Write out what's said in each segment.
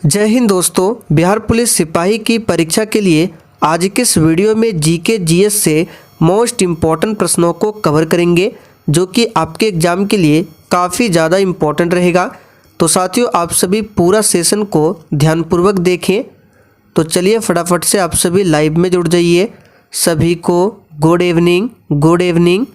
जय हिंद दोस्तों। बिहार पुलिस सिपाही की परीक्षा के लिए आज के इस वीडियो में जीके जीएस से मोस्ट इम्पॉर्टेंट प्रश्नों को कवर करेंगे जो कि आपके एग्ज़ाम के लिए काफ़ी ज़्यादा इम्पॉर्टेंट रहेगा। तो साथियों, आप सभी पूरा सेशन को ध्यानपूर्वक देखें। तो चलिए फटाफट से आप सभी लाइव में जुड़ जाइए। सभी को गुड इवनिंग, गुड इवनिंग।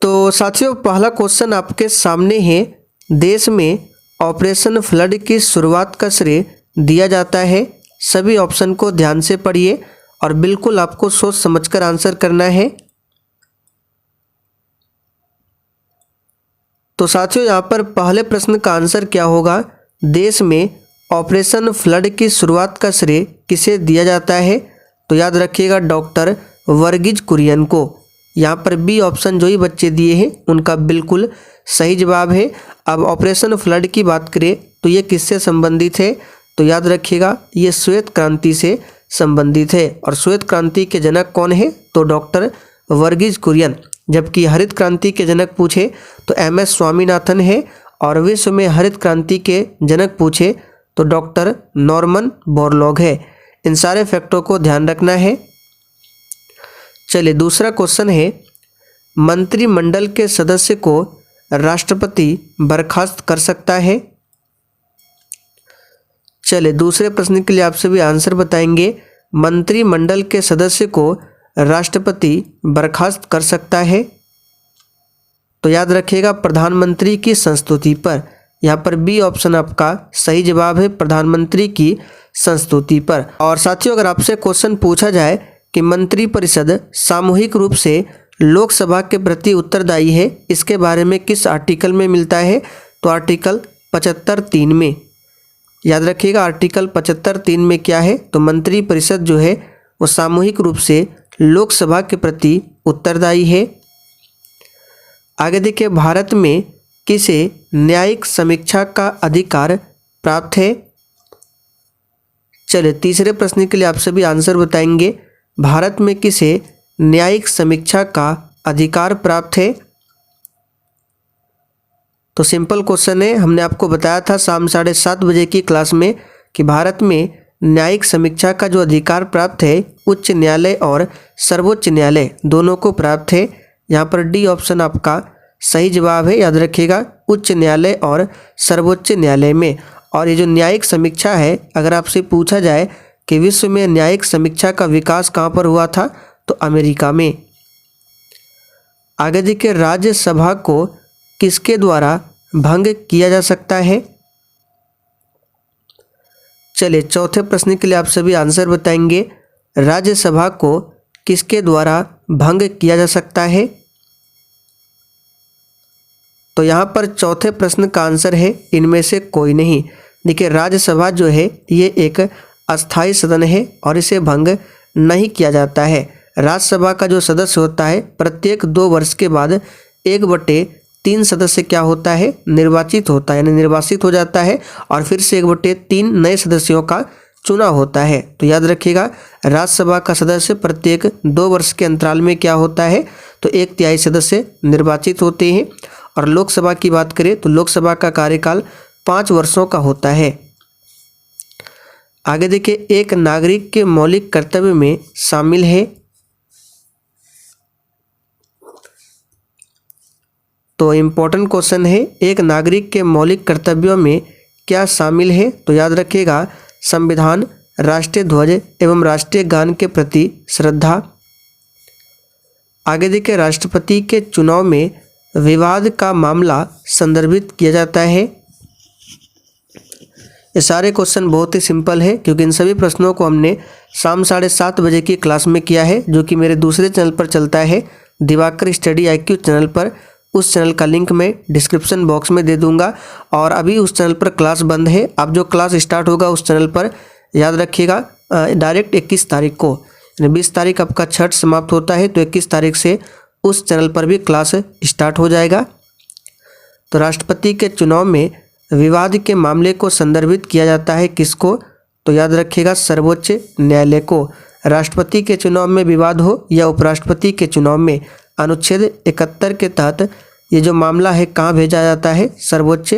तो साथियों, पहला क्वेश्चन आपके सामने है। देश में ऑपरेशन फ्लड की शुरुआत का श्रेय दिया जाता है। सभी ऑप्शन को ध्यान से पढ़िए और बिल्कुल आपको सोच समझकर आंसर करना है। तो साथियों, यहाँ पर पहले प्रश्न का आंसर क्या होगा? देश में ऑपरेशन फ्लड की शुरुआत का श्रेय किसे दिया जाता है? तो याद रखिएगा, डॉक्टर वर्गीज कुरियन को। यहाँ पर बी ऑप्शन जो ही बच्चे दिए हैं उनका बिल्कुल सही जवाब है। अब ऑपरेशन फ्लड की बात करें तो ये किससे संबंधित है? तो याद रखिएगा, ये श्वेत क्रांति से संबंधित है। और श्वेत क्रांति के जनक कौन है? तो डॉक्टर वर्गीज कुरियन। जबकि हरित क्रांति के जनक पूछे तो एमएस स्वामीनाथन है। और विश्व में हरित क्रांति के जनक पूछे तो डॉक्टर नॉर्मन बोरलॉग है। इन सारे फैक्टों को ध्यान रखना है। चलिए, दूसरा क्वेश्चन है, मंत्रिमंडल के सदस्य को राष्ट्रपति बर्खास्त कर सकता है? चलिए, दूसरे प्रश्न के लिए आप सभी आंसर बताएंगे। मंत्रिमंडल के सदस्य को राष्ट्रपति बर्खास्त कर सकता है? तो याद रखिएगा, प्रधानमंत्री की संस्तुति पर। यहाँ पर बी ऑप्शन आपका सही जवाब है, प्रधानमंत्री की संस्तुति पर। और साथियों, अगर आपसे क्वेश्चन पूछा जाए कि मंत्रिपरिषद सामूहिक रूप से लोकसभा के प्रति उत्तरदायी है, इसके बारे में किस आर्टिकल में मिलता है? तो आर्टिकल 75(3) में। याद रखिएगा, आर्टिकल 75(3) में क्या है? तो मंत्रिपरिषद जो है वो सामूहिक रूप से लोकसभा के प्रति उत्तरदायी है। आगे देखिए, भारत में किसे न्यायिक समीक्षा का अधिकार प्राप्त है? चलिए, तीसरे प्रश्न के लिए आप सभी आंसर बताएंगे। भारत में किसे न्यायिक समीक्षा का अधिकार प्राप्त है? तो सिंपल क्वेश्चन है, हमने आपको बताया था शाम 7:30 बजे की क्लास में कि भारत में न्यायिक समीक्षा का जो अधिकार प्राप्त है उच्च न्यायालय और सर्वोच्च न्यायालय दोनों को प्राप्त है। यहाँ पर डी ऑप्शन आपका सही जवाब है। याद रखिएगा, उच्च न्यायालय और सर्वोच्च न्यायालय में। और ये जो न्यायिक समीक्षा है, अगर आपसे पूछा जाए कि विश्व में न्यायिक समीक्षा का विकास कहाँ पर हुआ था, तो अमेरिका में। आगे देखिए, राज्यसभा को किसके द्वारा भंग किया जा सकता है? चलिए, चौथे प्रश्न के लिए आप सभी आंसर बताएंगे। राज्यसभा को किसके द्वारा भंग किया जा सकता है? तो यहाँ पर चौथे प्रश्न का आंसर है इनमें से कोई नहीं। देखिए, राज्यसभा जो है ये एक अस्थायी सदन है और इसे भंग नहीं किया जाता है। राज्यसभा का जो सदस्य होता है प्रत्येक 2 वर्ष के बाद 1/3 सदस्य क्या होता है? निर्वाचित होता है, यानी निर्वासित हो जाता है। और फिर से 1/3 नए सदस्यों का चुनाव होता है। तो याद रखिएगा, राज्यसभा का सदस्य प्रत्येक 2 वर्ष के अंतराल में क्या होता है? तो 1/3 सदस्य निर्वाचित होते हैं। और लोकसभा की बात करें तो लोकसभा का कार्यकाल 5 वर्षों का होता है। आगे देखिए, एक नागरिक के मौलिक कर्तव्य में शामिल है। तो इम्पोर्टेंट क्वेश्चन है, एक नागरिक के मौलिक कर्तव्यों में क्या शामिल है? तो याद रखिएगा, संविधान, राष्ट्रीय ध्वज एवं राष्ट्रीय गान के प्रति श्रद्धा। आगे देखिए, राष्ट्रपति के चुनाव में विवाद का मामला संदर्भित किया जाता है। ये सारे क्वेश्चन बहुत ही सिंपल है क्योंकि इन सभी प्रश्नों को हमने शाम 7:30 बजे की क्लास में किया है, जो कि मेरे दूसरे चैनल पर चलता है, दिवाकर स्टडी IQ चैनल पर। उस चैनल का लिंक मैं डिस्क्रिप्शन बॉक्स में दे दूंगा। और अभी उस चैनल पर क्लास बंद है। अब जो क्लास स्टार्ट होगा उस चैनल पर, याद रखिएगा, डायरेक्ट 21 तारीख को, यानी 20 तारीख आपका छठ समाप्त होता है, तो 21 तारीख से उस चैनल पर भी क्लास स्टार्ट हो जाएगा। तो राष्ट्रपति के चुनाव में विवाद के मामले को संदर्भित किया जाता है किसको? तो याद रखिएगा, सर्वोच्च न्यायालय को। राष्ट्रपति के चुनाव में विवाद हो या उपराष्ट्रपति के चुनाव में, अनुच्छेद 71 के तहत ये जो मामला है कहाँ भेजा जाता है? सर्वोच्च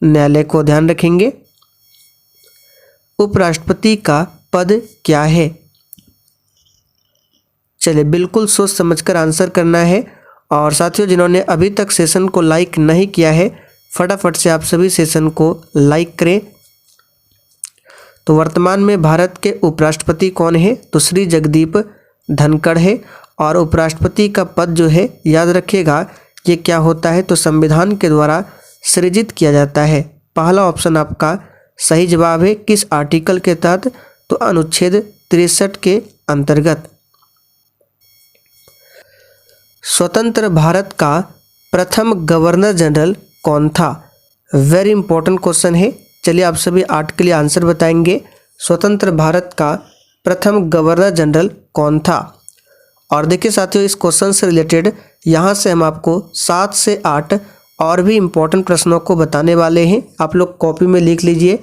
न्यायालय को। ध्यान रखेंगे। उपराष्ट्रपति का पद क्या है? चलिए बिल्कुल सोच समझकर आंसर करना है। और साथियों, जिन्होंने अभी तक सेशन को लाइक नहीं किया है, फटाफट से आप सभी सेशन को लाइक करें। तो वर्तमान में भारत के उपराष्ट्रपति कौन है? तो श्री जगदीप धनखड़ है। और उपराष्ट्रपति का पद जो है, याद रखिएगा, ये क्या होता है? तो संविधान के द्वारा सृजित किया जाता है। पहला ऑप्शन आपका सही जवाब है। किस आर्टिकल के तहत? तो अनुच्छेद 63 के अंतर्गत। स्वतंत्र भारत का प्रथम गवर्नर जनरल कौन था? वेरी इंपॉर्टेंट क्वेश्चन है। चलिए आप सभी 8 के लिए आंसर बताएंगे। स्वतंत्र भारत का प्रथम गवर्नर जनरल कौन था? और देखिए साथियों, इस क्वेश्चन से रिलेटेड यहाँ से हम आपको 7 से 8 और भी इम्पोर्टेंट प्रश्नों को बताने वाले हैं। आप लोग कॉपी में लिख लीजिए,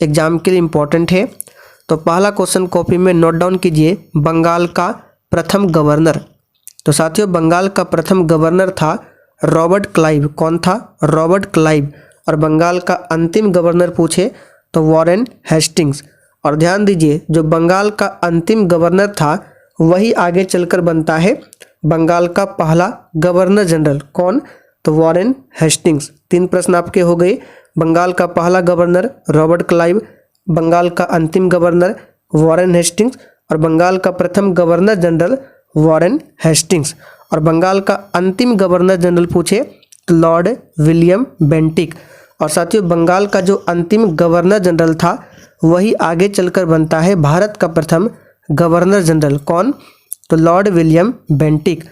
एग्जाम के लिए इम्पोर्टेंट है। तो पहला क्वेश्चन कॉपी में नोट डाउन कीजिए, बंगाल का प्रथम गवर्नर। तो साथियों, बंगाल का प्रथम गवर्नर था रॉबर्ट क्लाइव। कौन था? Robert Clive. और बंगाल का अंतिम गवर्नर पूछे तो वॉरेन हेस्टिंग्स। और ध्यान दीजिए, जो बंगाल का अंतिम गवर्नर था वही आगे चलकर बनता है बंगाल का पहला गवर्नर जनरल। कौन? तो वॉरेन हेस्टिंग्स। 3 प्रश्न आपके हो गए। बंगाल का पहला गवर्नर रॉबर्ट क्लाइव, बंगाल का अंतिम गवर्नर वॉरेन हेस्टिंग्स, और बंगाल का प्रथम गवर्नर जनरल वॉरेन हेस्टिंग्स। और बंगाल का अंतिम गवर्नर जनरल पूछे तो लॉर्ड विलियम बेंटिक। और साथियों, बंगाल का जो अंतिम गवर्नर जनरल था वही आगे चलकर बनता है भारत का प्रथम गवर्नर जनरल। कौन? तो लॉर्ड विलियम बेंटिक।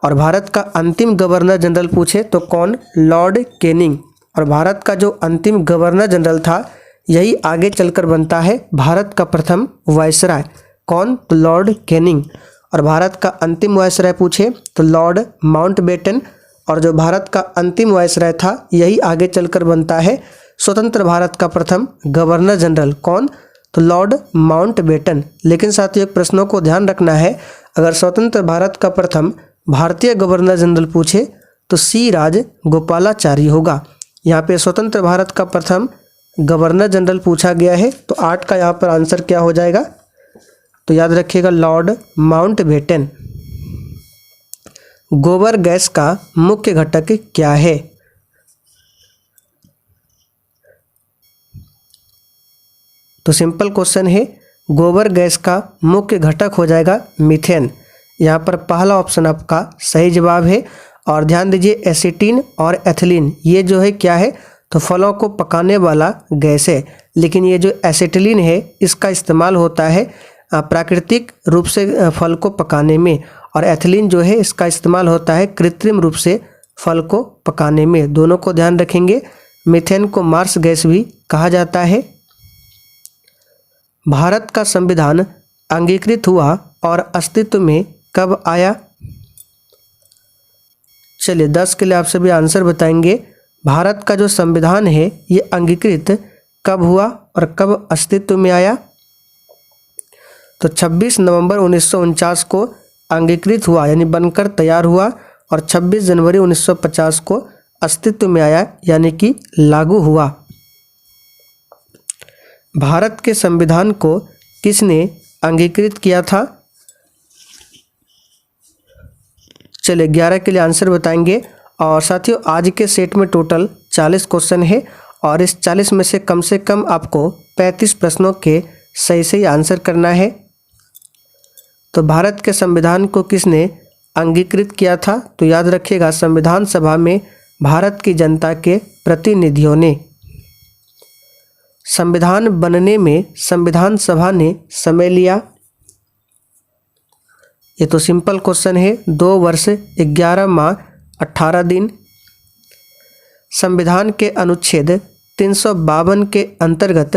और भारत का अंतिम गवर्नर जनरल पूछे तो कौन? Lord Canning. और भारत का जो अंतिम गवर्नर जनरल था यही आगे चलकर बनता है भारत का प्रथम वायसराय। कौन? तो लॉर्ड कैनिंग। और भारत का अंतिम वायसराय पूछे तो लॉर्ड माउंटबेटन। और जो भारत का अंतिम वायसराय था यही आगे चलकर बनता है स्वतंत्र भारत का प्रथम गवर्नर जनरल। कौन? तो लॉर्ड माउंटबेटन। लेकिन साथियों, एक प्रश्नों को ध्यान रखना है, अगर स्वतंत्र भारत का प्रथम भारतीय गवर्नर जनरल पूछे तो सी राजगोपालाचारी होगा। यहाँ पे स्वतंत्र भारत का प्रथम गवर्नर जनरल पूछा गया है, तो 8 का यहाँ पर आंसर क्या हो जाएगा? तो याद रखिएगा, लॉर्ड माउंटबेटन। गोबर गैस का मुख्य घटक क्या है? तो सिंपल क्वेश्चन है, गोबर गैस का मुख्य घटक हो जाएगा मीथेन। यहाँ पर पहला ऑप्शन आपका सही जवाब है। और ध्यान दीजिए, एसिटिन और एथिलीन ये जो है क्या है? तो फलों को पकाने वाला गैस है। लेकिन ये जो एसिटिलीन है इसका इस्तेमाल होता है प्राकृतिक रूप से फल को पकाने में, और एथिलीन जो है इसका इस्तेमाल होता है कृत्रिम रूप से फल को पकाने में। दोनों को ध्यान रखेंगे। मीथेन को मार्स गैस भी कहा जाता है। भारत का संविधान अंगीकृत हुआ और अस्तित्व में कब आया? चलिए 10 के लिए आप सभी आंसर बताएंगे। भारत का जो संविधान है ये अंगीकृत कब हुआ और कब अस्तित्व में आया? तो 26 नवंबर 1949 को अंगीकृत हुआ, यानी बनकर तैयार हुआ। और 26 जनवरी 1950 को अस्तित्व में आया, यानी कि लागू हुआ। भारत के संविधान को किसने अंगीकृत किया था? चलिए 11 के लिए आंसर बताएंगे। और साथियों, आज के सेट में टोटल 40 क्वेश्चन है, और इस 40 में से कम आपको 35 प्रश्नों के सही आंसर करना है। तो भारत के संविधान को किसने अंगीकृत किया था? तो याद रखिएगा, संविधान सभा में भारत की जनता के प्रतिनिधियों ने। संविधान बनने में संविधान सभा ने समय लिया। ये तो सिंपल क्वेश्चन है, 2 वर्ष 11 माह 18 दिन। संविधान के अनुच्छेद 352 के अंतर्गत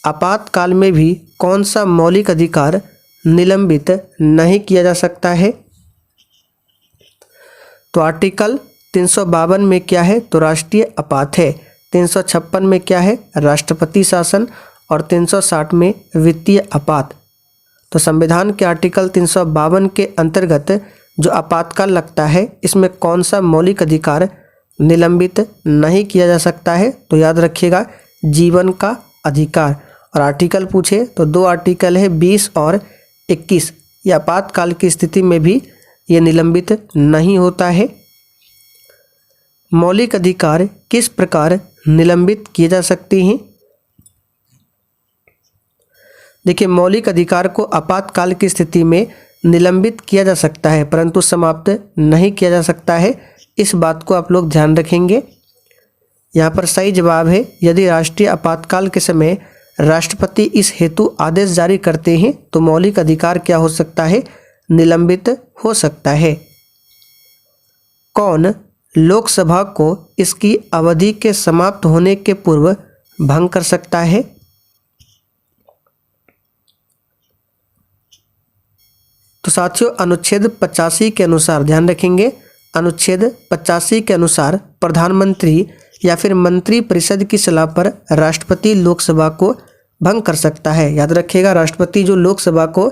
आपातकाल में भी कौन सा मौलिक अधिकार निलंबित नहीं किया जा सकता है? तो आर्टिकल 352 में क्या है? तो राष्ट्रीय आपात है। 356 में क्या है? राष्ट्रपति शासन। और 360 में वित्तीय आपात। तो संविधान के आर्टिकल 352 के अंतर्गत जो आपातकाल लगता है इसमें कौन सा मौलिक अधिकार निलंबित नहीं किया जा सकता है? तो याद रखिएगा, जीवन का अधिकार। और आर्टिकल पूछे तो 2 आर्टिकल है 20 और 21। या आपातकाल की स्थिति में भी ये निलंबित नहीं होता है। मौलिक अधिकार किस प्रकार निलंबित किए जा सकते हैं? देखिए, मौलिक अधिकार को आपातकाल की स्थिति में निलंबित किया जा सकता है परंतु समाप्त नहीं किया जा सकता है। इस बात को आप लोग ध्यान रखेंगे। यहाँ पर सही जवाब है यदि राष्ट्रीय आपातकाल के समय राष्ट्रपति इस हेतु आदेश जारी करते हैं तो मौलिक अधिकार क्या हो सकता है? निलंबित हो सकता है। कौन लोकसभा को इसकी अवधि के समाप्त होने के पूर्व भंग कर सकता है? तो साथियों, अनुच्छेद 85 के अनुसार ध्यान रखेंगे, अनुच्छेद 85 के अनुसार प्रधानमंत्री या फिर मंत्री परिषद की सलाह पर राष्ट्रपति लोकसभा को भंग कर सकता है। याद रखिएगा, राष्ट्रपति जो लोकसभा को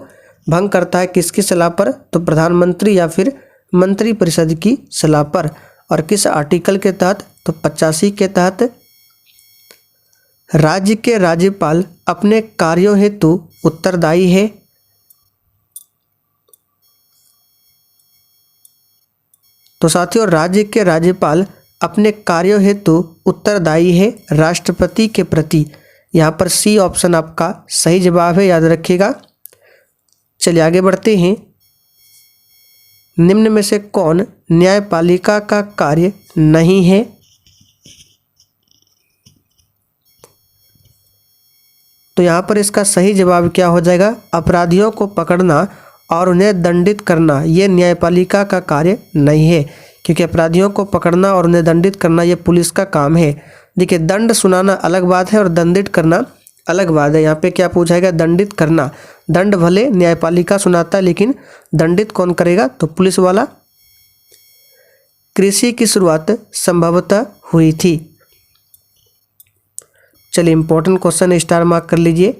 भंग करता है किसकी सलाह पर? तो प्रधानमंत्री या फिर मंत्री परिषद की सलाह पर। और किस आर्टिकल के तहत? तो 85 के तहत। राज्य के राज्यपाल अपने कार्यों हेतु उत्तरदायी है। तो साथियों, राज्य के राज्यपाल अपने कार्यों हेतु उत्तरदायी है राष्ट्रपति के प्रति। यहाँ पर सी ऑप्शन आपका सही जवाब है, याद रखिएगा। चलिए आगे बढ़ते हैं। निम्न में से कौन न्यायपालिका का कार्य नहीं है? तो यहाँ पर इसका सही जवाब क्या हो जाएगा? अपराधियों को पकड़ना और उन्हें दंडित करना ये न्यायपालिका का कार्य नहीं है, क्योंकि अपराधियों को पकड़ना और उन्हें दंडित करना ये पुलिस का काम है। देखिए, दंड सुनाना अलग बात है और दंडित करना अलग बात है। यहाँ पे क्या पूछाएगा? दंडित करना। दंड भले न्यायपालिका सुनाता है लेकिन दंडित कौन करेगा? तो पुलिस वाला। कृषि की शुरुआत संभवतः हुई थी। चलिए इंपॉर्टेंट क्वेश्चन स्टार मार्क कर लीजिए।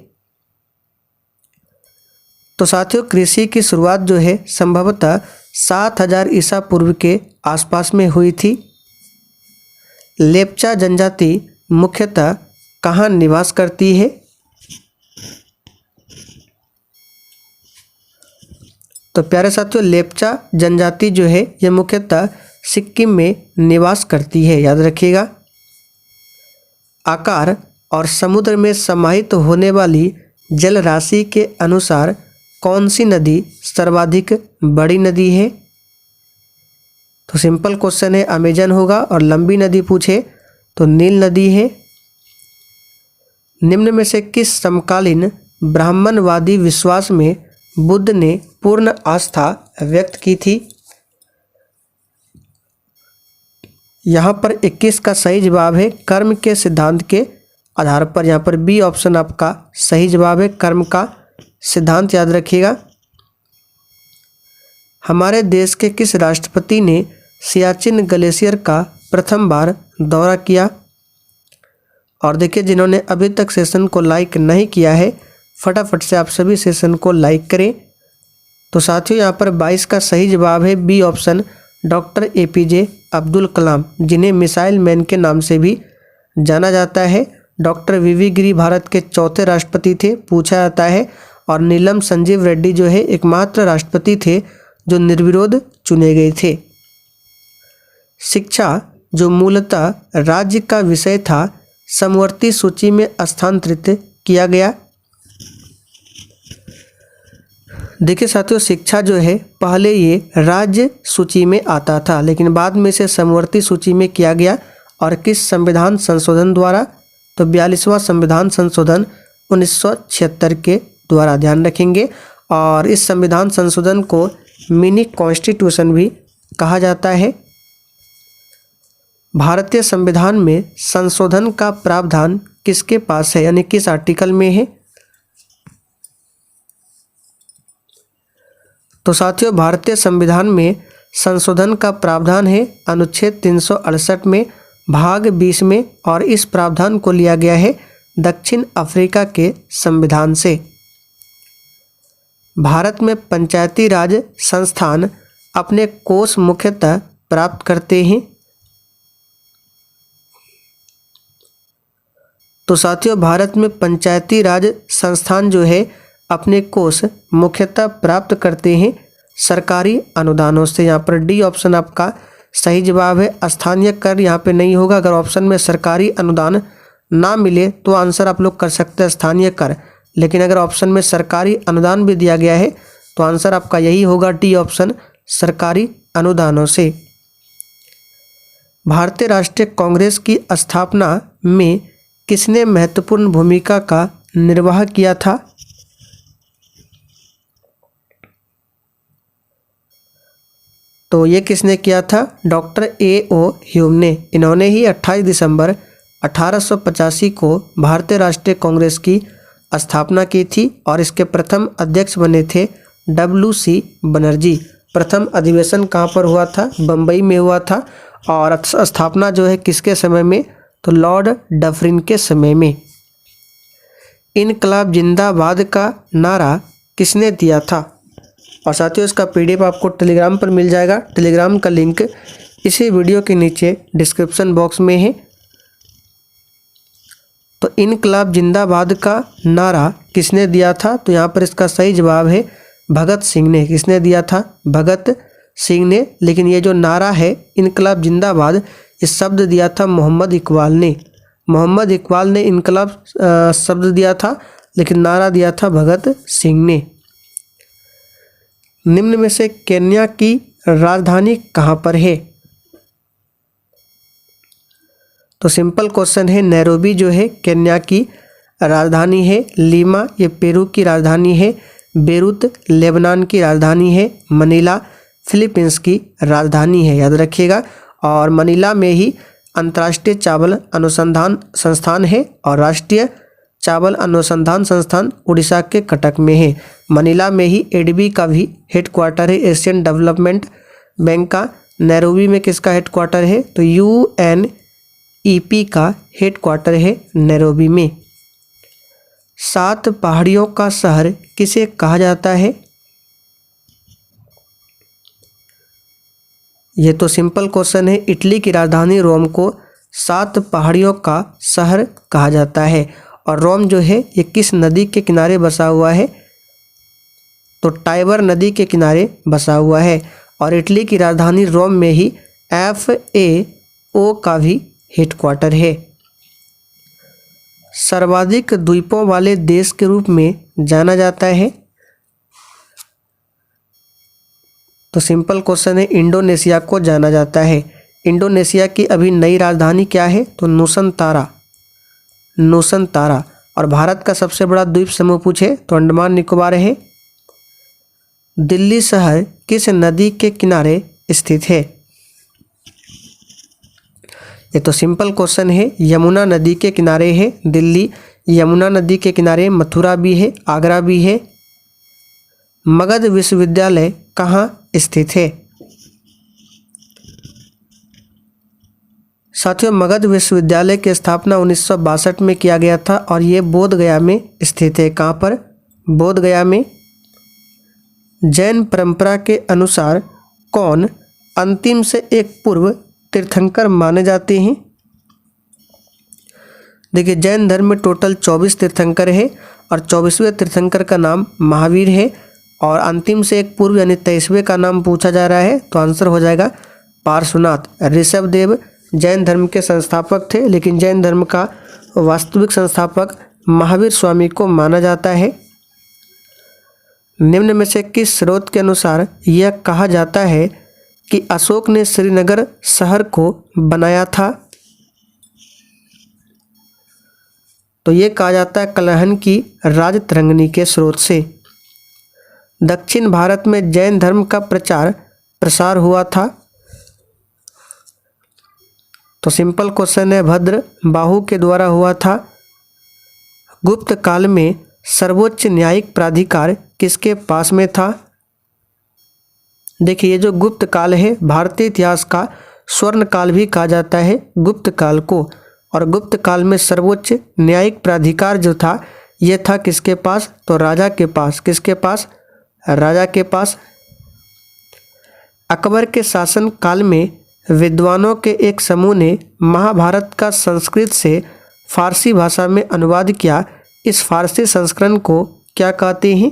तो साथियों, कृषि की शुरुआत जो है संभवतः 7000 ईसा पूर्व के आसपास में हुई थी। लेप्चा जनजाति मुख्यतः कहाँ निवास करती है? तो प्यारे साथियों, लेप्चा जनजाति जो है ये मुख्यतः सिक्किम में निवास करती है, याद रखिएगा। आकार और समुद्र में समाहित होने वाली जल राशि के अनुसार कौन सी नदी सर्वाधिक बड़ी नदी है? तो सिंपल क्वेश्चन है, अमेजन होगा। और लंबी नदी पूछे तो नील नदी है। निम्न में से किस समकालीन ब्राह्मणवादी विश्वास में बुद्ध ने पूर्ण आस्था व्यक्त की थी? यहाँ पर 21 का सही जवाब है कर्म के सिद्धांत के आधार पर। यहाँ पर बी ऑप्शन आपका सही जवाब है, कर्म का सिद्धांत, याद रखिएगा। हमारे देश के किस राष्ट्रपति ने सियाचिन ग्लेशियर का प्रथम बार दौरा किया? और देखिए, जिन्होंने अभी तक सेशन को लाइक नहीं किया है फटाफट से आप सभी सेशन को लाइक करें। तो साथियों, यहाँ पर 22 का सही जवाब है B option, doctor APJ Abdul Kalam, जिन्हें मिसाइल मैन के नाम से भी जाना जाता है। डॉक्टर VV गिरी भारत के चौथे राष्ट्रपति थे, पूछा जाता है। और नीलम संजीव रेड्डी जो है एकमात्र राष्ट्रपति थे जो निर्विरोध चुने गए थे। शिक्षा जो मूलतः राज्य का विषय था समवर्ती सूची में स्थानांतरित किया गया। देखिए साथियों, शिक्षा जो है पहले ये राज्य सूची में आता था लेकिन बाद में इसे समवर्ती सूची में किया गया। और किस संविधान संशोधन द्वारा? तो 42वां संविधान संशोधन 1976 के द्वारा, ध्यान रखेंगे। और इस संविधान संशोधन को मिनी कॉन्स्टिट्यूशन भी कहा जाता है। भारतीय संविधान में संशोधन का प्रावधान किसके पास है, यानी किस आर्टिकल में है? तो साथियों, भारतीय संविधान में संशोधन का प्रावधान है अनुच्छेद 368 में भाग 20 में। और इस प्रावधान को लिया गया है दक्षिण अफ्रीका के संविधान से। भारत में पंचायती राज संस्थान अपने कोष मुख्यतः प्राप्त करते हैं। तो साथियों भारत में पंचायती राज संस्थान जो है अपने कोष मुख्यतः प्राप्त करते हैं सरकारी अनुदानों से। यहाँ पर डी ऑप्शन आपका सही जवाब है। स्थानीय कर यहाँ पे नहीं होगा। अगर ऑप्शन में सरकारी अनुदान ना मिले तो आंसर आप लोग कर सकते हैं स्थानीय कर, लेकिन अगर ऑप्शन में सरकारी अनुदान भी दिया गया है तो आंसर आपका यही होगा डी ऑप्शन, सरकारी अनुदानों से। भारतीय राष्ट्रीय कांग्रेस की स्थापना में किसने महत्वपूर्ण भूमिका का निर्वाह किया था? तो ये किसने किया था? Doctor A.O.. ह्यूम ने। इन्होंने ही 28 दिसंबर 1885 को भारतीय राष्ट्रीय कांग्रेस की स्थापना की थी और इसके प्रथम अध्यक्ष बने थे W.C. बनर्जी। प्रथम अधिवेशन कहाँ पर हुआ था? बम्बई में हुआ था। और स्थापना जो है किसके समय में? तो लॉर्ड डफरिन के समय में। इनकलाब जिंदाबाद का नारा किसने दिया था? और साथियों इसका PDF आपको टेलीग्राम पर मिल जाएगा। टेलीग्राम का लिंक इसी वीडियो के नीचे डिस्क्रिप्शन बॉक्स में है। तो इनकलाब जिंदाबाद का नारा किसने दिया था? तो यहाँ पर इसका सही जवाब है भगत सिंह ने। किसने दिया था? भगत सिंह ने। लेकिन ये जो नारा है इनकलाब जिंदाबाद, इस शब्द दिया था मोहम्मद इकबाल ने। मोहम्मद इकबाल ने इनकलाब शब्द दिया था, लेकिन नारा दिया था भगत सिंह ने। निम्न में से केन्या की राजधानी कहाँ पर है? तो सिंपल क्वेश्चन है, नैरोबी जो है केन्या की राजधानी है। लीमा ये पेरू की राजधानी है। बेरूत लेबनान की राजधानी है। मनीला फिलीपींस की राजधानी है, याद रखिएगा। और मनीला में ही अंतर्राष्ट्रीय चावल अनुसंधान संस्थान है और राष्ट्रीय चावल अनुसंधान संस्थान उड़ीसा के कटक में है। मनीला में ही एडबी का भी हेडक्वार्टर है, एशियन डेवलपमेंट बैंक का। नैरोबी में किसका हेडक्वार्टर है? तो UNEP का हेडक्वार्टर है नैरोबी में। 7 पहाड़ियों का शहर किसे कहा जाता है? ये तो सिंपल क्वेश्चन है। इटली की राजधानी रोम को 7 पहाड़ियों का शहर कहा जाता है। और रोम जो है ये किस नदी के किनारे बसा हुआ है? तो टाइबर नदी के किनारे बसा हुआ है। और इटली की राजधानी रोम में ही FAO का भी हेडक्वार्टर है। सर्वाधिक द्वीपों वाले देश के रूप में जाना जाता है। तो सिंपल क्वेश्चन है, इंडोनेशिया को जाना जाता है। इंडोनेशिया की अभी नई राजधानी क्या है? तो नूसनतारा। और भारत का सबसे बड़ा द्वीप समूह पूछे तो अंडमान निकोबार है। दिल्ली शहर किस नदी के किनारे स्थित है? ये तो सिंपल क्वेश्चन है, यमुना नदी के किनारे है दिल्ली। यमुना नदी के किनारे मथुरा भी है, आगरा भी है। मगध विश्वविद्यालय कहाँ स्थित है? साथियों मगध विश्वविद्यालय की स्थापना 1962 में किया गया था और ये बोध गया में स्थित है। कहाँ पर? बोध गया में। जैन परंपरा के अनुसार कौन अंतिम से एक पूर्व तीर्थंकर माने जाते हैं? देखिए जैन धर्म में टोटल 24 तीर्थंकर है और 24वें तीर्थंकर का नाम महावीर है। और अंतिम से एक पूर्व यानी 23वें का नाम पूछा जा रहा है तो आंसर हो जाएगा पार्श्वनाथ। ऋषभदेव जैन धर्म के संस्थापक थे, लेकिन जैन धर्म का वास्तविक संस्थापक महावीर स्वामी को माना जाता है। निम्न में से किस स्रोत के अनुसार यह कहा जाता है कि अशोक ने श्रीनगर शहर को बनाया था? तो ये कहा जाता है कलहन की राजतरंगिणी के स्रोत से। दक्षिण भारत में जैन धर्म का प्रचार प्रसार हुआ था? तो सिंपल क्वेश्चन है, भद्र बाहु के द्वारा हुआ था। गुप्त काल में सर्वोच्च न्यायिक प्राधिकार किसके पास में था? देखिए ये जो गुप्त काल है भारतीय इतिहास का स्वर्ण काल भी कहा जाता है गुप्त काल को। और गुप्त काल में सर्वोच्च न्यायिक प्राधिकार जो था ये था किसके पास? तो राजा के पास। किसके पास? राजा के पास। अकबर के शासन काल में विद्वानों के एक समूह ने महाभारत का संस्कृत से फारसी भाषा में अनुवाद किया, इस फारसी संस्करण को क्या कहते हैं?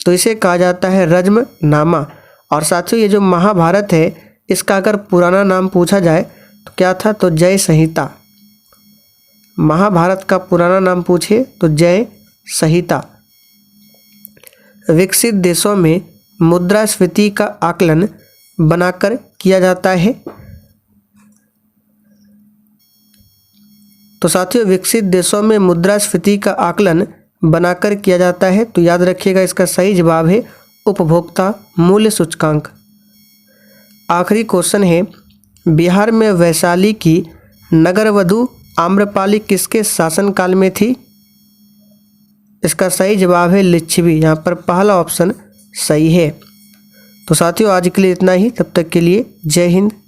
तो इसे कहा जाता है रज्मनामा। और साथियों ये जो महाभारत है इसका अगर पुराना नाम पूछा जाए तो क्या था? तो जय संहिता। महाभारत का पुराना नाम पूछे तो जय संहिता। विकसित देशों में मुद्रास्फीति का आकलन बनाकर किया जाता है। तो साथियों विकसित देशों में मुद्रास्फीति का आकलन बनाकर किया जाता है। तो याद रखिएगा इसका सही जवाब है उपभोक्ता मूल्य सूचकांक। आखिरी क्वेश्चन है, बिहार में वैशाली की नगरवधु आम्रपाली किसके शासनकाल में थी? इसका सही जवाब है लिच्छवी। यहाँ पर पहला ऑप्शन सही है। तो साथियों आज के लिए इतना ही, तब तक के लिए जय हिंद।